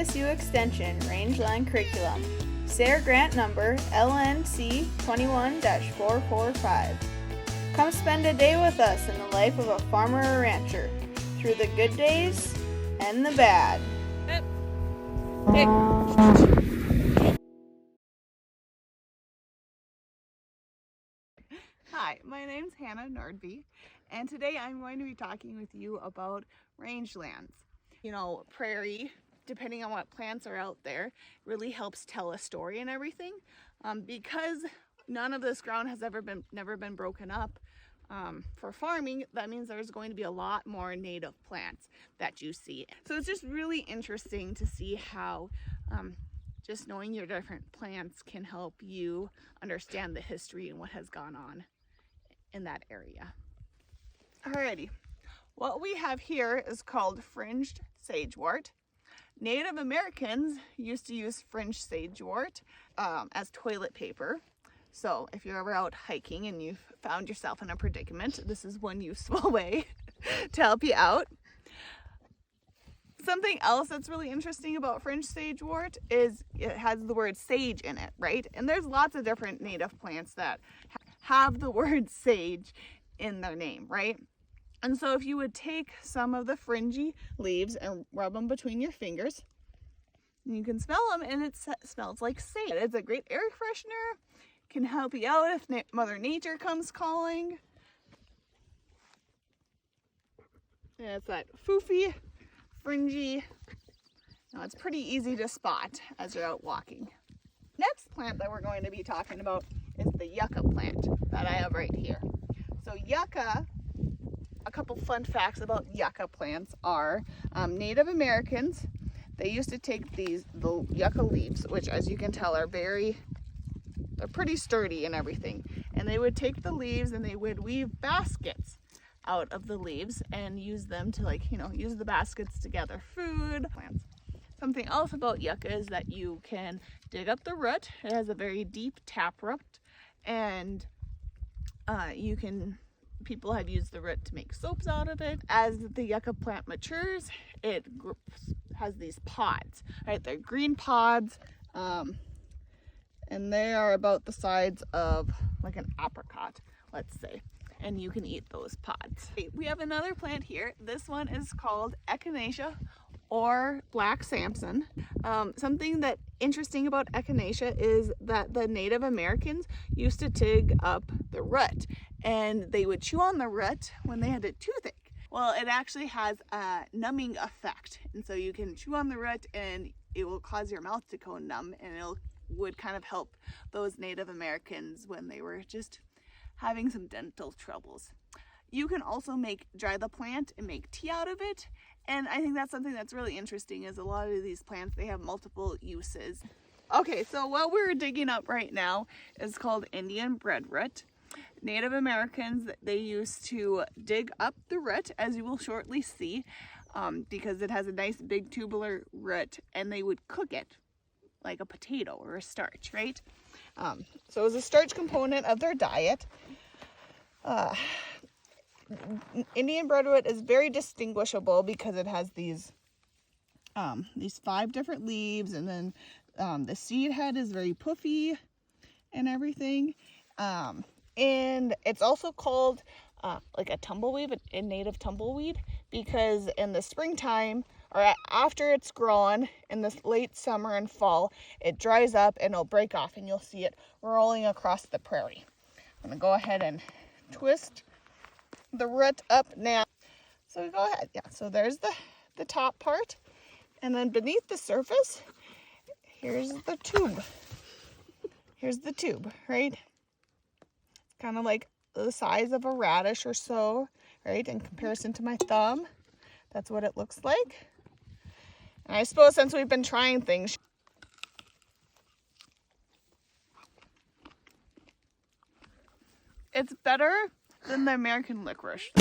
CSU Extension Rangeland Curriculum, SARE Grant Number LNC 21-445. Come spend a day with us in the life of a farmer or rancher, through the good days and the bad. Hey. Hi, my name's Hannah Nordby, and today I'm going to be talking with you about rangelands. You know, prairie, depending on what plants are out there, really helps tell a story and everything. Because none of this ground has never been broken up for farming, that means there's going to be a lot more native plants that you see. So it's just really interesting to see how just knowing your different plants can help you understand the history and what has gone on in that area. Alrighty, what we have here is called fringed sagewort. Native Americans used to use fringed sagewort as toilet paper. So if you're ever out hiking and you've found yourself in a predicament, this is one useful way to help you out. Something else that's really interesting about fringed sagewort is it has the word sage in it, right? And there's lots of different native plants that have the word sage in their name, right? And so if you would take some of the fringy leaves and rub them between your fingers, you can smell them and it smells like sage. It's a great air freshener, can help you out if Mother Nature comes calling. And it's that foofy, fringy. Now it's pretty easy to spot as you're out walking. Next plant that we're going to be talking about is the yucca plant that I have right here. So yucca, a couple fun facts about yucca plants are Native Americans, they used to take the yucca leaves, which as you can tell they're pretty sturdy and everything, and they would take the leaves and they would weave baskets out of the leaves and use them to use the baskets to gather food plants. Something else about yucca is that you can dig up the root. It has a very deep taproot, and people have used the root to make soaps out of it. As the yucca plant matures, it has these pods, right? They're green pods, and they are about the size of like an apricot, let's say, and you can eat those pods. We have another plant here. This one is called echinacea or black Samson. Something that interesting about echinacea is that the Native Americans used to dig up the root and they would chew on the root when they had a toothache. Well, it actually has a numbing effect, and so you can chew on the root and it will cause your mouth to go numb, and would kind of help those Native Americans when they were just having some dental troubles. You can also dry the plant and make tea out of it. And I think that's something that's really interesting, is a lot of these plants, they have multiple uses. Okay, so what we're digging up right now is called Indian breadroot. Native Americans, they used to dig up the root, as you will shortly see, because it has a nice big tubular root, and they would cook it like a potato or a starch, right? So it was a starch component of their diet. Indian breadroot is very distinguishable because it has these 5 different leaves, and then the seed head is very puffy and everything. And it's also called like a tumbleweed, a native tumbleweed, because in the springtime or after it's grown in the late summer and fall, it dries up and it'll break off, and you'll see it rolling across the prairie. I'm gonna go ahead and twist the root up now. So go ahead, yeah, so there's the top part, and then beneath the surface, here's the tube. Here's the tube, right? It's kind of like the size of a radish or so, right? In comparison to my thumb, that's what it looks like. And I suppose since we've been trying things, it's better than the American licorice.